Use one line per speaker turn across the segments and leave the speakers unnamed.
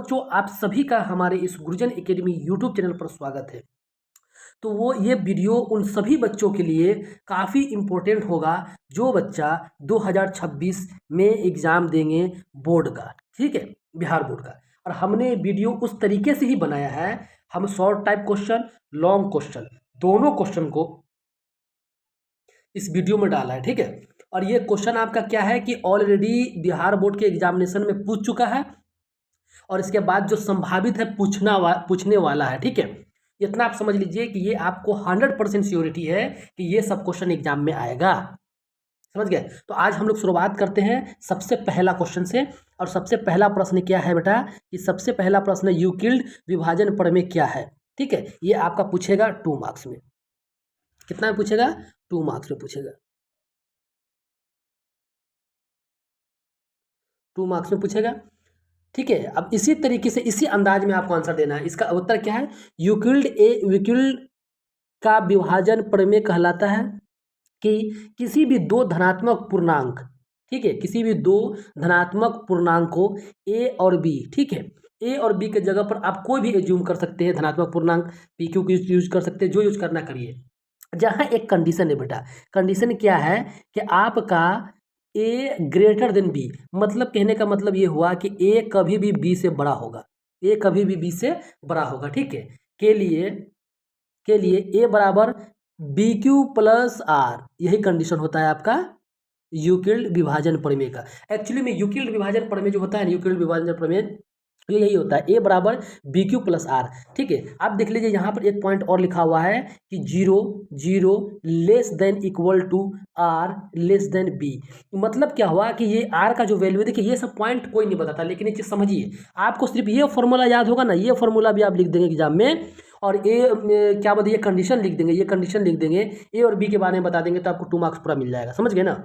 बच्चों, आप सभी का हमारे इस गुरुजन एकेडमी यूट्यूब चैनल पर स्वागत है। तो वो ये वीडियो उन सभी बच्चों के लिए काफ़ी इम्पोर्टेंट होगा जो बच्चा 2026 में एग्ज़ाम देंगे बोर्ड का, ठीक है, बिहार बोर्ड का। और हमने वीडियो उस तरीके से ही बनाया है, हम short type question, long question, दोनों क्वेश्चन को इस वीडियो में डाला है, ठीक है। और ये क्वेश्चन आपका क्या है कि ऑलरेडी बिहार बोर्ड के एग्जामिनेशन में पूछ चुका है और इसके बाद जो संभावित है पूछने वाला है, ठीक है। इतना आप समझ लीजिए कि ये आपको 100% श्योरिटी है कि ये सब क्वेश्चन एग्जाम में आएगा, समझ गए। तो आज हम लोग शुरुआत करते हैं सबसे पहला क्वेश्चन से। और सबसे पहला प्रश्न क्या है बेटा कि सबसे पहला प्रश्न यूक्लिड विभाजन प्रमेय क्या है, ठीक है। ये आपका पूछेगा 2 मार्क्स में। कितना में पूछेगा? 2 मार्क्स में पूछेगा, 2 मार्क्स में पूछेगा, ठीक है। अब इसी तरीके से इसी अंदाज में आपको आंसर देना है। इसका उत्तर क्या है? यूक्लिड का विभाजन प्रमेय कहलाता है कि किसी भी दो धनात्मक पूर्णांक, ठीक है, किसी भी दो धनात्मक पूर्णांक को ए और बी, ठीक है, ए और बी के जगह पर आप कोई भी एज्यूम कर सकते हैं धनात्मक पूर्णांक, पी क्यू की यूज कर सकते हैं, जो यूज करना करिए। जहाँ एक कंडीशन है बेटा, कंडीशन क्या है कि आपका ए ग्रेटर देन बी, मतलब कहने का मतलब ये हुआ कि ए कभी भी बी से बड़ा होगा, ए कभी भी बी से बड़ा होगा, ठीक है। के लिए ए बराबर बी क्यू प्लस आर, यही कंडीशन होता है आपका यूक्लिड विभाजन प्रमेय का। एक्चुअली में यूक्लिड विभाजन प्रमेय जो होता है, यूक्लिड विभाजन प्रमेय यही होता है, ए बराबर बी क्यू प्लस आर, ठीक है। आप देख लीजिए यहाँ पर एक पॉइंट और लिखा हुआ है कि 0 less than equal to R less than B. मतलब क्या हुआ कि ये आर का जो वैल्यू है, देखिए ये सब पॉइंट कोई नहीं बताता, लेकिन ये चीज़ समझिए, आपको सिर्फ ये फॉर्मूला याद होगा ना, ये फॉर्मूला भी आप लिख देंगे एग्जाम में। और क्या बोलते ये कंडीशन लिख देंगे, ये कंडीशन लिख देंगे, ए और बी के बारे में बता देंगे, तो आपको 2 मार्क्स पूरा मिल जाएगा, समझ गए ना।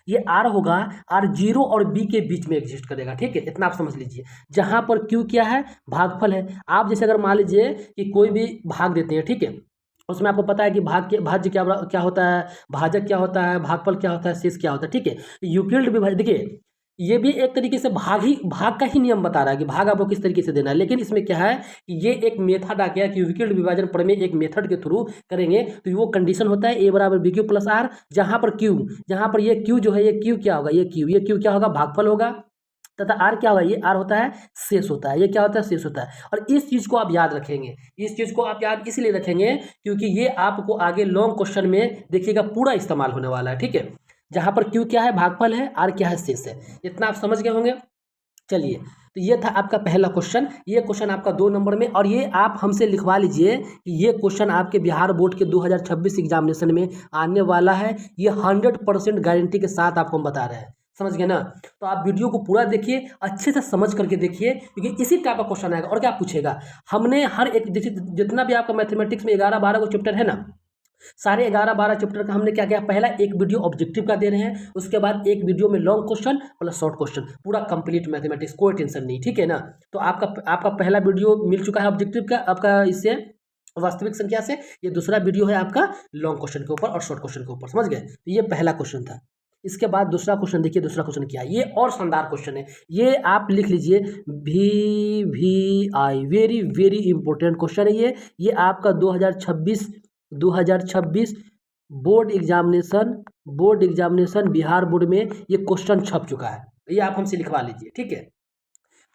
ये आर होगा, आर 0 और बी के बीच में एग्जिस्ट करेगा, ठीक है, इतना आप समझ लीजिए। जहां पर क्यू क्या है? भागफल है। आप जैसे अगर मान लीजिए कि कोई भी भाग देते हैं, ठीक है, उसमें आपको पता है कि भाज्य क्या होता है, भाजक क्या होता है, भागफल क्या होता है, शेष क्या होता है, ठीक है। यूक्लिड विभाजन देखिए, ये भी एक तरीके से भाग का ही नियम बता रहा है कि भाग आपको किस तरीके से देना है, लेकिन इसमें क्या है कि ये एक मेथड आ गया कि यूक्लिड विभाजन प्रमेय एक मेथड के थ्रू करेंगे, तो वो कंडीशन होता है ए बराबर बी क्यू प्लस आर, जहां पर ये क्यू जो है, ये क्यू क्या होगा, ये क्यू क्या होगा? भागफल होगा, तथा आर क्या होगा? ये आर होता है शेष होता है, ये क्या होता है? शेष होता है। और इस चीज को आप याद रखेंगे, इस चीज को आप याद इसलिए रखेंगे क्योंकि ये आपको आगे लॉन्ग क्वेश्चन में देखिएगा पूरा इस्तेमाल होने वाला है, ठीक है। जहां पर क्यू क्या है? भागफल है, आर क्या है? शेष है। इतना आप समझ गए होंगे। चलिए, तो ये था आपका पहला क्वेश्चन, ये क्वेश्चन आपका 2 नंबर में। और ये आप हमसे लिखवा लीजिए कि ये क्वेश्चन आपके बिहार बोर्ड के 2026 एग्जामिनेशन में आने वाला है, ये 100% गारंटी के साथ आपको हम बता रहे हैं, समझ गए ना। तो आप वीडियो को पूरा देखिए, अच्छे से समझ करके देखिए, क्योंकि इसी टाइप का क्वेश्चन आएगा। और क्या पूछेगा? हमने हर एक जितना भी आपका मैथमेटिक्स में 11-12 को चैप्टर है ना, सारे 11-12 चैप्टर का हमने क्या किया, पहला एक वीडियो ऑब्जेक्टिव का दे रहे हैं, उसके बाद एक वीडियो में long question plus short question, पूरा कंप्लीट मैथमेटिक्स, कोई टेंशन नहीं, ठीक है ना। तो आपका पहला वीडियो मिल चुका है ऑब्जेक्टिव का, आपका इससे वास्तविक संख्या से। ये दूसरा वीडियो है आपका लॉन्ग क्वेश्चन के ऊपर और शॉर्ट क्वेश्चन के ऊपर, समझ गए। तो ये पहला क्वेश्चन था। इसके बाद दूसरा क्वेश्चन देखिए, दूसरा क्वेश्चन क्या है, ये और शानदार क्वेश्चन है, ये आप लिख लीजिए VVI, very very important question है ये आपका 2026 बोर्ड एग्जामिनेशन बिहार बोर्ड में ये क्वेश्चन छप चुका है, ये आप हमसे लिखवा लीजिए, ठीक है।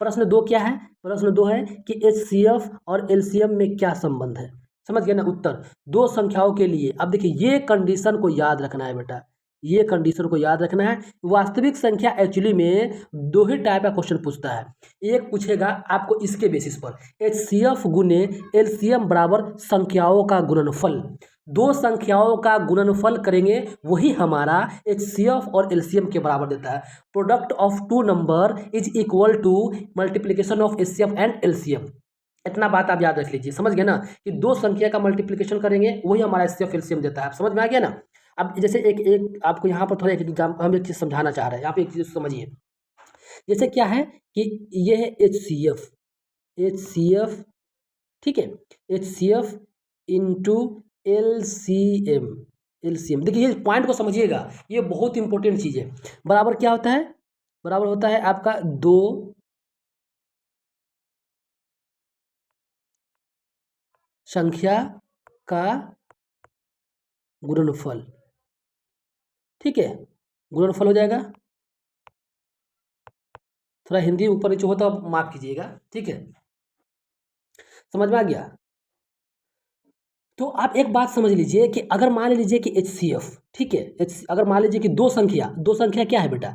प्रश्न 2 क्या है? प्रश्न 2 है कि HCF और LCM में क्या संबंध है, समझ गए ना। उत्तर, दो संख्याओं के लिए, अब देखिए ये कंडीशन को याद रखना है बेटा, ये कंडीशन को याद रखना है। वास्तविक संख्या एक्चुअली में 2 ही टाइप का क्वेश्चन पूछता है। एक पूछेगा आपको इसके बेसिस पर HCF गुने LCM बराबर संख्याओं का गुणनफल, दो संख्याओं का गुणनफल करेंगे वही हमारा HCF और LCM के बराबर देता है। Product of 2 number is equal to multiplication of HCF and LCM। इतना बात आप याद रख लीजिए, समझ गए ना, कि दो संख्या का मल्टीप्लीकेशन करेंगे वही हमारा HCF LCM देता है। आप समझ में आ गया ना। अब जैसे एक आपको यहाँ पर थोड़ा हम एक चीज़ समझाना चाह रहे हैं, यहाँ पे एक चीज़ समझिए। जैसे क्या है कि ये है HCF, ठीक है, HCF इंटू LCM। देखिए ये पॉइंट को समझिएगा, ये बहुत इंपॉर्टेंट चीज़ है। बराबर क्या होता है? बराबर होता है आपका 2 संख्या का गुणनफल, ठीक है, गुणनफल हो जाएगा। थोड़ा हिंदी ऊपर नीचे हो तो आप माफ कीजिएगा, ठीक है, समझ में आ गया। तो आप एक बात समझ लीजिए कि अगर मान लीजिए कि HCF, ठीक है, अगर मान लीजिए कि दो संख्या क्या है बेटा,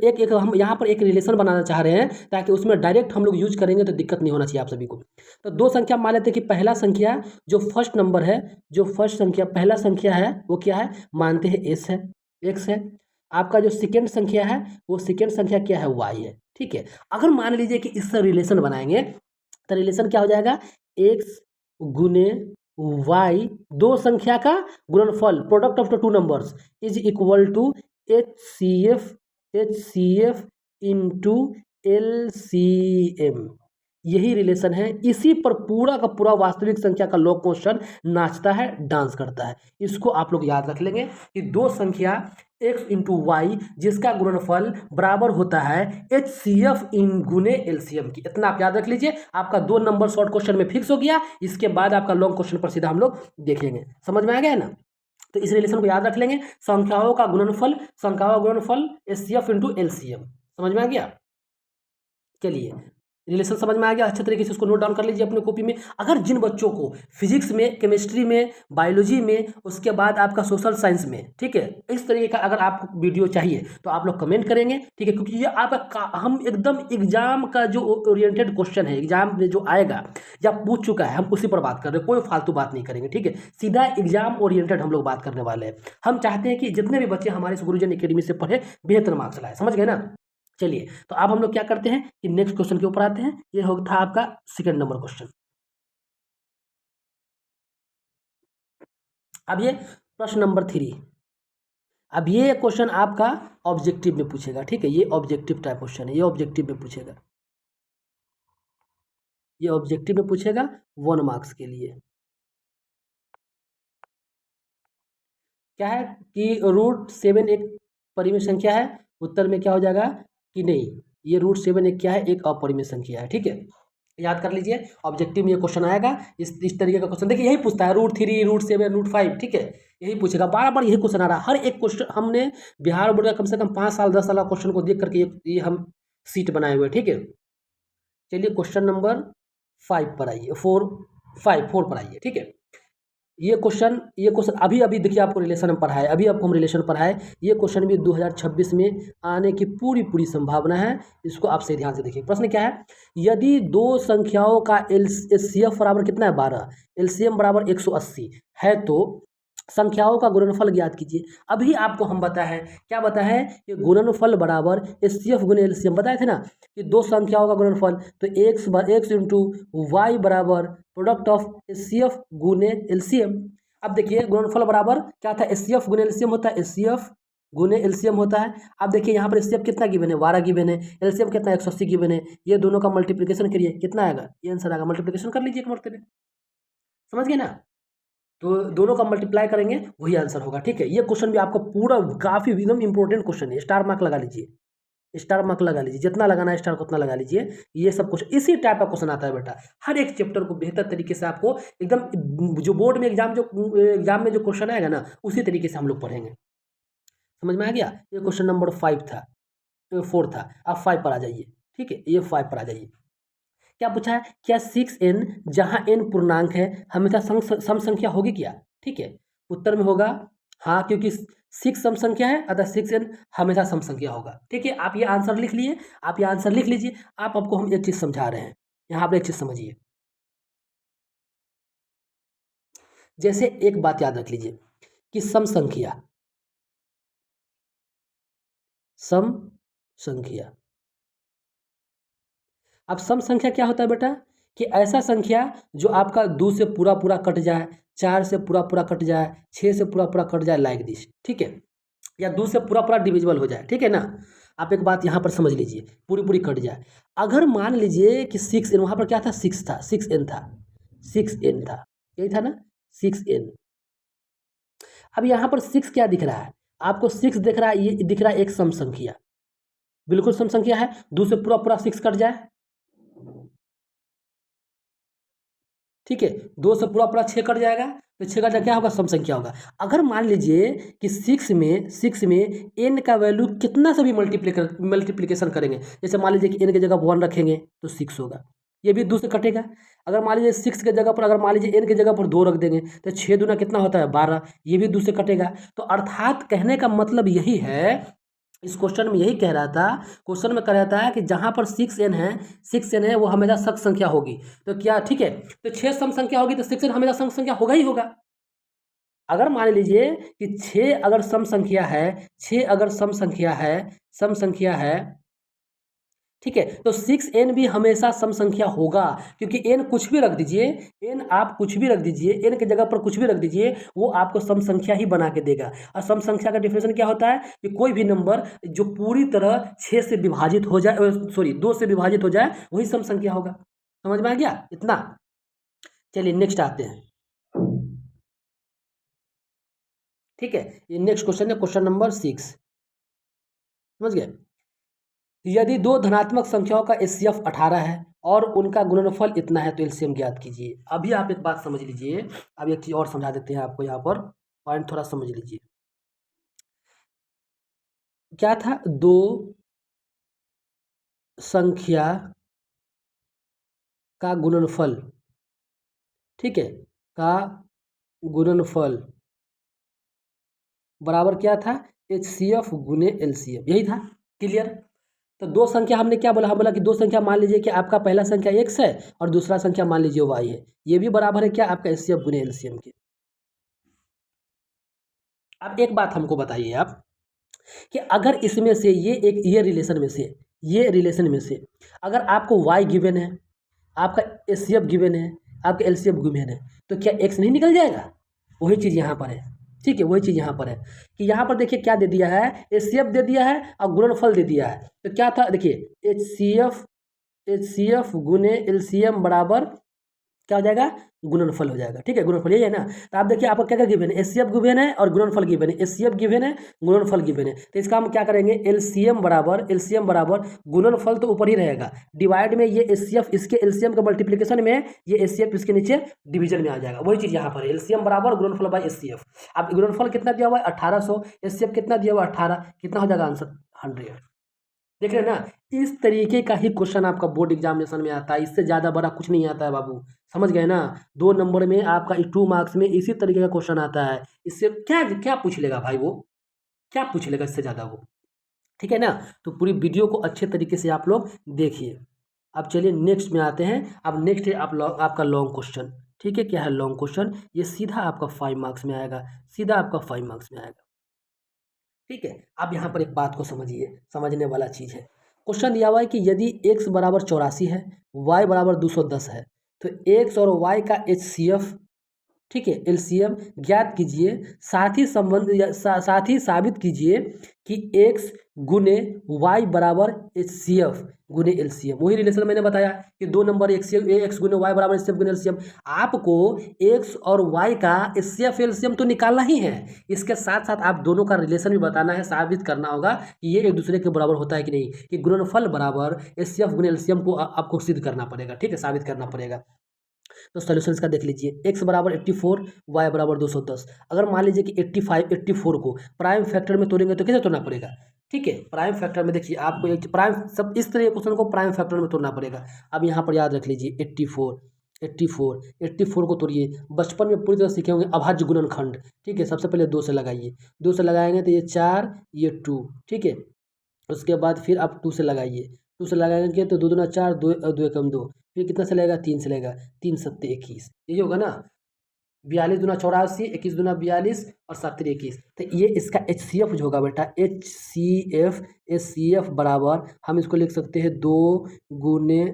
एक एक हम यहाँ पर एक रिलेशन बनाना चाह रहे हैं ताकि उसमें डायरेक्ट हम लोग यूज करेंगे तो दिक्कत नहीं होना चाहिए आप सभी को। तो दो संख्या मान लेते हैं कि पहला संख्या जो फर्स्ट नंबर है, जो फर्स्ट संख्या पहला संख्या है वो क्या है, मानते हैं एस है, एक्स है। आपका जो सेकेंड संख्या है वो सेकेंड संख्या क्या है, वाई है, ठीक है। अगर मान लीजिए कि इससे रिलेशन बनाएंगे तो रिलेशन क्या हो जाएगा, एक्स गुने वाई, दो संख्या का गुणनफल, product of the two numbers is equal to H C F into LCM। यही रिलेशन है, इसी पर पूरा का पूरा वास्तविक संख्या का लॉग क्वेश्चन नाचता है, डांस करता है। इसको आप लोग याद रख लेंगे कि दो संख्या x इंटू वाई जिसका गुणनफल बराबर होता है HCF इन गुने LCM की। इतना आप याद रख लीजिए, आपका 2 नंबर शॉर्ट क्वेश्चन में फिक्स हो गया। इसके बाद आपका लॉन्ग क्वेश्चन पर सीधा हम लोग देखेंगे। समझ में आ गया ना। तो इस रिलेशन को याद रख लेंगे, संख्याओं का गुणनफल HCF इंटू LCM। समझ में आ गया। चलिए, रिलेशन समझ में आ गया, अच्छे तरीके से उसको नोट डाउन कर लीजिए अपने कॉपी में। अगर जिन बच्चों को फिजिक्स में, केमिस्ट्री में, बायोलॉजी में, उसके बाद आपका सोशल साइंस में, ठीक है, इस तरीके का अगर आपको वीडियो चाहिए तो आप लोग कमेंट करेंगे, ठीक है, क्योंकि ये आपका हम एकदम एग्जाम का जो ओरिएंटेड क्वेश्चन है, एग्जाम में जो आएगा या पूछ चुका है, हम उसी पर बात कर रहे हैं, कोई फालतू बात नहीं करेंगे, ठीक है, सीधा एग्जाम ओरिएंटेड हम लोग बात करने वाले हैं। हम चाहते हैं कि जितने भी बच्चे हमारे इस गुरुजन एकेडमी से पढ़े बेहतर मार्क्स लाए। समझ गए ना। चलिए, तो अब हम लोग क्या करते हैं कि नेक्स्ट क्वेश्चन के ऊपर आते हैं। ये हो था आपका सेकंड नंबर क्वेश्चन। अब ये प्रश्न नंबर 3। अब ये क्वेश्चन आपका ऑब्जेक्टिव में पूछेगा, ठीक है, ये ऑब्जेक्टिव टाइप क्वेश्चन है, ये ऑब्जेक्टिव में पूछेगा, ये ऑब्जेक्टिव में पूछेगा 1 मार्क्स के लिए। क्या है कि √7 एक परिमेय संख्या है। उत्तर में क्या हो जाएगा कि नहीं, ये √7 एक क्या है, एक अपरिमेय संख्या है, ठीक है, याद कर लीजिए। ऑब्जेक्टिव में ये क्वेश्चन आएगा, इस तरीके का क्वेश्चन देखिए, यही पूछता है √3 √7 √5, ठीक है, यही पूछेगा, बार बार यही क्वेश्चन आ रहा है। हर एक क्वेश्चन हमने बिहार बोर्ड का कम से कम 5 साल 10 साल का क्वेश्चन को देख करके ये हम सीट बनाए हुए, ठीक है। चलिए क्वेश्चन नंबर 5 पर आइए, 4 पर आइए, ठीक है। ये क्वेश्चन अभी अभी देखिए, आपको रिलेशन हम पढ़ाए, अभी आपको हम रिलेशन पढ़ाए। ये क्वेश्चन भी 2026 में आने की पूरी संभावना है। इसको आप सही ध्यान से देखिए। प्रश्न क्या है, यदि दो संख्याओं का HCF बराबर कितना है 12, LCM बराबर 180 है तो संख्याओं का गुणनफल ज्ञात कीजिए। अभी आपको हम बताए, क्या बताया है कि गुणनफल बराबर HCF गुने LCM, बताए थे ना कि दो संख्याओं का गुणनफल, तो x इंटू वाई बराबर प्रोडक्ट ऑफ HCF गुने LCM। अब देखिए गुणनफल बराबर क्या था, HCF गुने LCM होता है, HCF गुने LCM होता है। अब देखिए यहाँ पर HCF कितना गिवन है, 12 गिवन है, LCM कितना 180 गिवन है। ये दोनों का मल्टीप्लिकेशन करिए, कितना आएगा, ये आंसर आएगा। मल्टीप्लिकेशन कर लीजिए एक मरतबे, समझ गए ना। तो दोनों का मल्टीप्लाई करेंगे वही आंसर होगा, ठीक है। ये क्वेश्चन भी आपको पूरा काफ़ी एकदम इंपॉर्टेंट क्वेश्चन है, स्टार मार्क लगा लीजिए, स्टार मार्क लगा लीजिए, जितना लगाना है स्टार को उतना लगा लीजिए। ये सब कुछ इसी टाइप का क्वेश्चन आता है बेटा, हर एक चैप्टर को बेहतर तरीके से आपको एकदम जो बोर्ड में एग्जाम में जो क्वेश्चन आएगा ना, उसी तरीके से हम लोग पढ़ेंगे। समझ में आ गया। ये क्वेश्चन नंबर 5 था, 4 था। अब 5 पर आ जाइए, ठीक है, ये 5 पर आ जाइए। क्या पूछा है, क्या 6n जहां n पूर्णांक है हमेशा सम संख्या होगी क्या, ठीक है। उत्तर में होगा हाँ, क्योंकि 6 सम संख्या है, अतः 6n हमेशा सम संख्या होगा, ठीक है। आप ये आंसर लिख लिए, आप ये आंसर लिख लीजिए। आपको हम एक चीज समझा रहे हैं, यहाँ पर एक चीज समझिए। जैसे एक बात याद रख लीजिए कि सम संख्या, अब सम संख्या क्या होता है बेटा, कि ऐसा संख्या जो आपका 2 से पूरा पूरा कट जाए, 4 से पूरा पूरा कट जाए, 6 से पूरा पूरा कट जाए, लाइक दिस, ठीक है, या 2 से पूरा पूरा डिविजिबल हो जाए, ठीक है ना। आप एक बात यहाँ पर समझ लीजिए, पूरी पूरी कट जाए। अगर मान लीजिए कि 6n, वहाँ पर क्या था, 6 था, 6n था, 6n था, यही था ना, 6n। अब यहाँ पर 6 क्या दिख रहा है आपको, 6 दिख रहा है, ये दिख रहा है एक सम संख्या, बिल्कुल सम संख्या है। 2 से पूरा पूरा 6 कट जाए, ठीक है, 2 से पूरा पूरा 6 कट जाएगा, तो 6 का क्या होगा, सम संख्या होगा। अगर मान लीजिए कि 6 में n का वैल्यू कितना से भी मल्टीप्लिकेशन करेंगे, जैसे मान लीजिए कि n की जगह 1 रखेंगे तो 6 होगा, ये भी 2 से कटेगा। अगर मान लीजिए 6 की जगह पर, अगर मान लीजिए n की जगह पर 2 रख देंगे तो 6 दूना कितना होता है, 12, ये भी 2 से कटेगा। तो अर्थात कहने का मतलब यही है, इस क्वेश्चन में यही कह रहा था, क्वेश्चन में कह रहा था कि जहां पर 6n है वो हमेशा सम संख्या होगी। तो क्या ठीक है, तो 6 सम संख्या होगी तो 6n हमेशा सम संख्या होगा ही होगा। अगर मान लीजिए कि 6 अगर सम संख्या है, 6 अगर सम संख्या है, ठीक है, तो 6n भी हमेशा सम संख्या होगा, क्योंकि n कुछ भी रख दीजिए, n आप कुछ भी रख दीजिए, n की जगह पर कुछ भी रख दीजिए, वो आपको सम संख्या ही बना के देगा। और सम संख्या का डिफिनेशन क्या होता है कि कोई भी नंबर जो पूरी तरह 6 से विभाजित हो जाए, सॉरी 2 से विभाजित हो जाए, वही सम संख्या होगा। समझ में आ गया इतना? चलिए नेक्स्ट आते हैं। ठीक है, ये नेक्स्ट क्वेश्चन है, क्वेश्चन नंबर 6। समझ गए? यदि दो धनात्मक संख्याओं का एचसीएफ 18 है और उनका गुणनफल इतना है तो एलसीएम ज्ञात कीजिए। अभी आप एक बात समझ लीजिए, अब एक चीज और समझा देते हैं आपको, यहाँ पर पॉइंट थोड़ा समझ लीजिए। क्या था, दो संख्या का गुणनफल, ठीक है, का गुणनफल बराबर क्या था, एचसीएफ गुने एलसीएम, यही था। क्लियर? तो दो संख्या हमने क्या बोला, हम बोला कि दो संख्या मान लीजिए कि आपका पहला संख्या x है और दूसरा संख्या मान लीजिए y है, ये भी बराबर है क्या, आपका एचसीएफ गुने एलसीएम के। अब एक बात हमको बताइए आप, कि अगर इसमें से ये रिलेशन में से अगर आपको y गिवन है, आपका एचसीएफ गिवन है, आपका एलसीएफ गिवन है, तो क्या x नहीं निकल जाएगा? वही चीज़ यहाँ पर है। ठीक है, वही चीज़ यहाँ पर है कि यहाँ पर देखिए क्या दे दिया है, एचसीएफ दे दिया है और गुणनफल दे दिया है। तो क्या था, देखिए एचसीएफ गुने एलसीएम बराबर क्या हो जाएगा, गुणनफल हो जाएगा। ठीक है, गुणनफल यही है ना। तो आप देखिए आपको क्या क्या गिवन है, एचसीएफ गिवन है और गुणनफल गिवन है, एचसीएफ गिवन है, गुणनफल गिवन है। तो इसका हम क्या करेंगे, एलसीएम बराबर गुणनफल तो ऊपर ही रहेगा, डिवाइड में ये एचसीएफ इसके एलसीएम के मल्टीप्लिकेशन में ये एचसीएफ इसके नीचे डिवीजन में आ जाएगा। वही चीज यहाँ पर है, एलसीएम बराबर गुणनफल बाय एचसीएफ। अब गुणनफल कितना दिया हुआ है, 1800, एचसीएफ कितना दिया हुआ है, 18, कितना हो जाएगा आंसर, 100। देख रहे हैं ना, इस तरीके का ही क्वेश्चन आपका बोर्ड एग्जामिनेशन में आता है, इससे ज़्यादा बड़ा कुछ नहीं आता है बाबू। समझ गए ना, 2 नंबर में आपका 2 मार्क्स में इसी तरीके का क्वेश्चन आता है। इससे क्या क्या पूछ लेगा भाई, वो क्या पूछ लेगा इससे ज़्यादा वो। ठीक है ना, तो पूरी वीडियो को अच्छे तरीके से आप लोग देखिए। अब चलिए नेक्स्ट में आते हैं। अब नेक्स्ट है आपका लॉन्ग क्वेश्चन। ठीक है, क्या है लॉन्ग क्वेश्चन, ये सीधा आपका 5 मार्क्स में आएगा, सीधा आपका 5 मार्क्स में आएगा। ठीक है, अब यहाँ पर एक बात को समझिए, समझने वाला चीज़ है। क्वेश्चन दिया हुआ है कि यदि x बराबर 84 है, y बराबर 210 है, तो x और y का एचसीएफ, ठीक है, एलसीएम ज्ञात कीजिए। साथ ही साबित कीजिए कि x गुने y बराबर एचसीएफ गुने एलसीएम। वही रिलेशन मैंने बताया कि 2 नंबर x गुने y बराबर एचसीएफ गुने एलसीएम। आपको x और y का एचसीएफ एलसीएम तो निकालना ही है, इसके साथ साथ आप दोनों का रिलेशन भी बताना है, साबित करना होगा कि ये एक दूसरे के बराबर होता है कि नहीं, कि गुणनफल बराबर एचसीएफ गुने एलसीएम को आपको सिद्ध करना पड़ेगा। ठीक है, साबित करना पड़ेगा। तो सोल्यूशन इसका देख लीजिए, x बराबर 84, y बराबर 210। अगर मान लीजिए कि 85 84 को प्राइम फैक्टर में तोड़ेंगे तो कैसे तोड़ना पड़ेगा। ठीक है, प्राइम फैक्टर में देखिए आपको एक प्राइम, सब इस तरह के क्वेश्चन को प्राइम फैक्टर में तोड़ना पड़ेगा। अब यहाँ पर याद रख लीजिए 84 को तोड़िए। बचपन में पूरी तरह सीखे होंगे अभाज्य गुणनखंड। ठीक है, सबसे पहले 2 से लगाइए, 2 से लगाएंगे तो ये 4, ये 2। ठीक है, उसके बाद फिर आप 2 से लगाइए, 2 से लगाएंगे तो 2 दूना 4, 2 एकम 2, फिर कितना से लगेगा, 3 से लगेगा, 3 सत्ते 21, यही होगा ना। 42 दूना 84, 21 दूना 42 और 7 21। तो ये इसका एचसीएफ जो होगा बेटा, एचसीएफ बराबर हम इसको लिख सकते हैं 2 गुने,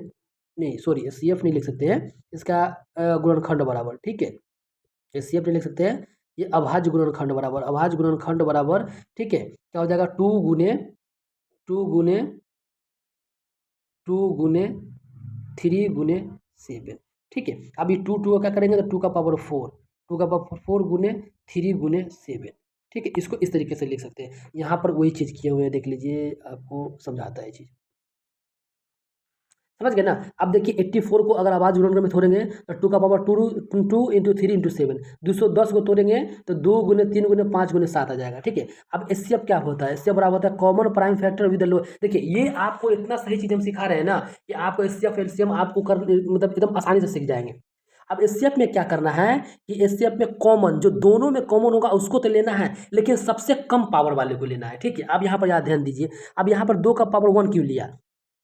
नहीं सॉरी एचसीएफ नहीं लिख सकते हैं, इसका गुणनखंड बराबर। ठीक है, एचसीएफ नहीं लिख सकते हैं, ये अभाज्य गुणनखंड बराबर। ठीक है, क्या हो जाएगा, 2 गुने 3 गुने 7। ठीक है, अब ये 2 को क्या करेंगे तो 2 का पावर 4, 2 का पावर 4 गुने 3 गुने 7। ठीक है, इसको इस तरीके से लिख सकते हैं। यहाँ पर वही चीज़ किए हुए हैं, देख लीजिए आपको समझाता है चीज़। समझ गए ना। अब देखिए 84 को अगर आवाज गुणनखंड में तोड़ेंगे तो 2 का पावर 2 इंटू 3 इंटू 7, 210 को तोड़ेंगे तो 2 गुने 3 गुने 5 गुने 7 आ जाएगा। ठीक है, अब एचसीएफ क्या होता है, एचसीएफ बराबर होता है common prime factor with low. देखिए ये आपको इतना सही चीज हम सिखा रहे हैं ना कि आपको एचसीएफ एलसीएम आपको कर मतलब एकदम आसानी से सीख जाएंगे। अब एचसीएफ में क्या करना है कि एचसीएफ में कॉमन जो दोनों में कॉमन होगा उसको तो लेना है, लेकिन सबसे कम पावर वाले को लेना है। ठीक है, अब यहाँ पर याद ध्यान दीजिए, अब यहाँ पर 2 का पावर 1 क्यों लिया,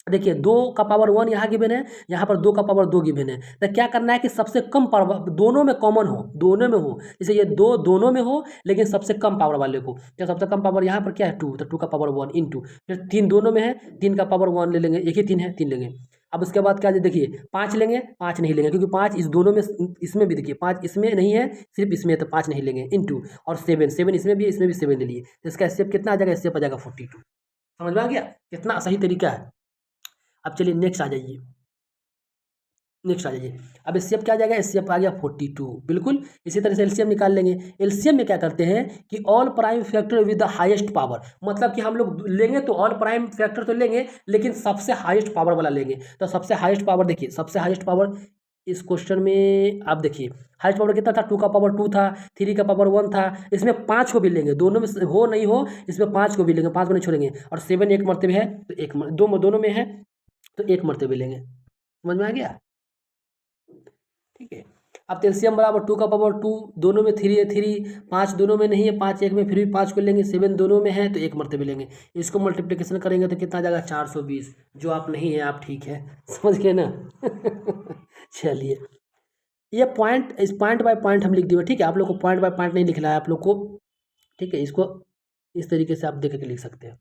देखिए 2 का पावर 1 यहाँ गिवन है, यहाँ पर 2 का पावर 2 गिवन है, तो क्या करना है कि सबसे कम पावर दोनों में कॉमन हो, दोनों में हो, जैसे ये 2 दोनों में हो लेकिन सबसे कम पावर वाले को, तो सबसे कम पावर यहाँ पर क्या है 2, तो 2 का पावर 1 इंटू, फिर 3 दोनों में है, 3 का पावर 1 ले लेंगे, एक ही 3 है 3 लेंगे। अब उसके बाद क्या देखिए 5 लेंगे, 5 नहीं लेंगे क्योंकि 5 इस दोनों में, इसमें भी देखिए 5 इसमें नहीं है सिर्फ इसमें, तो 5 नहीं लेंगे इंटू, और 7 इसमें भी, इसमें भी 7 ले लिए, तो इसका एचसीएफ कितना आ जाएगा, एचसीएफ आ जाएगा 42। समझ में आ गया कितना सही तरीका है। अब चलिए नेक्स्ट आ जाइए, नेक्स्ट आ जाइए। अब एचसीएफ क्या आ जाएगा, एचसीएफ आ गया 42, बिल्कुल इसी तरह से एलसीएम निकाल लेंगे। एलसीएम में क्या करते हैं कि all prime factor with the highest power, मतलब कि हम लोग लेंगे तो ऑल प्राइम फैक्टर तो लेंगे लेकिन सबसे हाईएस्ट पावर वाला लेंगे। तो सबसे हाईएस्ट पावर देखिए, सबसे हाईएस्ट पावर इस क्वेश्चन में आप देखिए हाईएस्ट पावर कितना था, 2 का पावर 2 था, 3 का पावर 1 था, इसमें 5 को भी लेंगे, दोनों में हो नहीं हो इसमें 5 को भी लेंगे, 5 को नहीं छोड़ेंगे, और 7 एक मरतबे है तो एक दोनों में है तो एक मरतबे लेंगे। समझ में आ गया, ठीक है। अब एलसीएम बराबर 2 का पावर 2, दोनों में 3 है 3, 5 दोनों में नहीं है, 5 एक में, फिर भी 5 को लेंगे, 7 दोनों में है तो एक मरतबे लेंगे। इसको मल्टीप्लिकेशन करेंगे तो कितना आ जाएगा 420, जो आप नहीं है आप ठीक है, समझ गए ना। चलिए ये पॉइंट, इस पॉइंट बाय पॉइंट हम लिख दिए, ठीक है, आप लोग को पॉइंट बाय पॉइंट नहीं लिखना है आप लोग को, ठीक है, इसको इस तरीके से आप देख के लिख सकते हैं।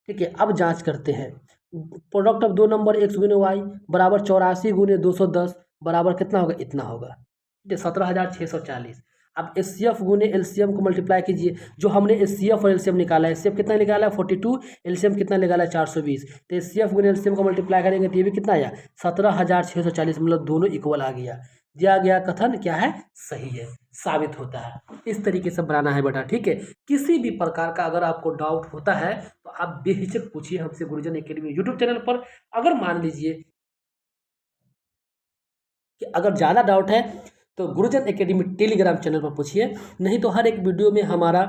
ठीक है, अब जांच करते हैं, प्रोडक्ट ऑफ 2 नंबर x गुने वाई बराबर 84 गुने 210 बराबर कितना होगा, इतना होगा, ठीक है 17,640। अब एचसीएफ गुने एलसीएम को मल्टीप्लाई कीजिए, जो हमने एचसीएफ और एलसीएम निकाला है, एचसीएफ कितना निकाला है 42, एलसीएम कितना निकाला है 420, तो एचसीएफ गुने एलसीएम को मल्टीप्लाई करेंगे तो ये भी कितना आया 17,640, मतलब दोनों इक्वल आ गया। दिया गया कथन क्या है, सही है, साबित होता है। इस तरीके से बनाना है बेटा, ठीक है। किसी भी प्रकार का अगर आपको डाउट होता है तो आप बेहिचक पूछिए हमसे गुरुजन एकेडमी यूट्यूब चैनल पर। अगर मान लीजिए कि अगर ज़्यादा डाउट है तो गुरुजन एकेडमी टेलीग्राम चैनल पर पूछिए, नहीं तो हर एक वीडियो में हमारा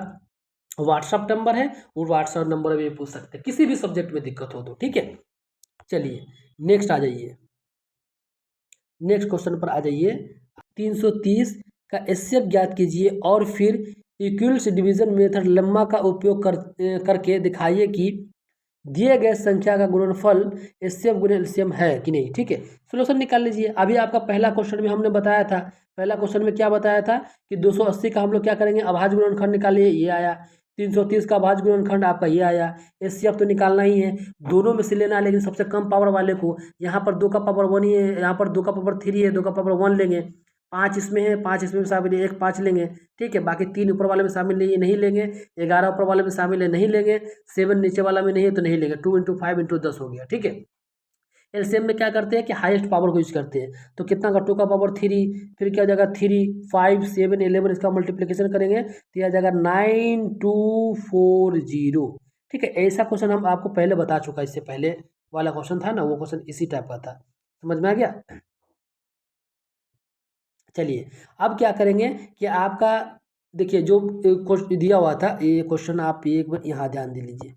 व्हाट्सअप नंबर है, वो व्हाट्सअप नंबर में पूछ सकते हैं किसी भी सब्जेक्ट में दिक्कत हो तो, ठीक है। चलिए नेक्स्ट आ जाइए, नेक्स्ट क्वेश्चन पर आ जाइए। 330 का एचसीएफ ज्ञात कीजिए और फिर इक्विल्स डिवीजन मेथड लेम्मा का उपयोग करके दिखाइए कि दिए गए संख्या का गुणनफल एचसीएफ गुणे एलसीएम है कि नहीं। ठीक है, सोल्यूशन निकाल लीजिए। अभी आपका पहला क्वेश्चन में हमने बताया था, पहला क्वेश्चन में क्या बताया था कि 280 का हम लोग क्या करेंगे, अभाज्य गुणनखंड निकालिए, ये आया। 330 का अभाज्य गुणनखंड आपका ये आया। एचसीएफ तो निकालना ही है, दोनों में से लेना है, लेकिन सबसे कम पावर वाले को। यहाँ पर 2 का पावर 1 ही है, यहाँ पर 2 का पावर 3 है, 2 का पावर 1 लेंगे। 5 इसमें है, 5 इसमें भी शामिल है, 1 5 लेंगे। ठीक है, बाकी 3 ऊपर वाले में शामिल नहीं है, नहीं लेंगे। 11 ऊपर वाले में शामिल है, नहीं लेंगे। 7 नीचे वाला में नहीं है तो नहीं लेंगे। 2 × 5 × 10 हो गया। ठीक है, एलसीएम में क्या करते हैं कि हाईएस्ट पावर को यूज करते हैं, तो कितना का 2 का पावर 3, फिर क्या हो जाएगा 3 5 7 11, इसका मल्टीप्लिकेशन करेंगे तो यह आ जाएगा 9240। ठीक है, ऐसा क्वेश्चन हम आपको पहले बता चुका, इससे पहले वाला क्वेश्चन था ना, वो क्वेश्चन इसी टाइप का था। समझ में आ गया। चलिए अब क्या करेंगे कि आपका देखिए जो क्वेश्चन दिया हुआ था, ये क्वेश्चन आप एक बार यहाँ ध्यान दे लीजिए।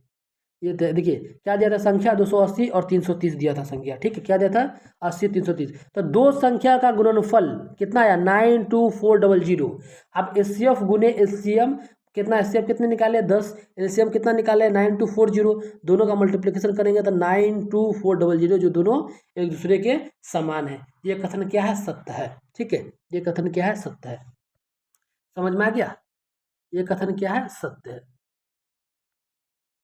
ये देखिए क्या दिया था, संख्या 280 और 330 दिया था संख्या। ठीक है, क्या दिया था 80 330, तो दो संख्या का गुणनफल कितना आया 92400। अब एचसीएफ गुने एलसीएम कितना, एचसीएफ कितने निकाले 10, एलसीएम कितना निकाले 9240, दोनों का मल्टीप्लिकेशन करेंगे तो 92400, जो दोनों एक दूसरे के समान है। ये कथन क्या है, सत्य है। ठीक है, ये कथन क्या है, सत्य है। समझ में आ गया, ये कथन क्या है, सत्य है।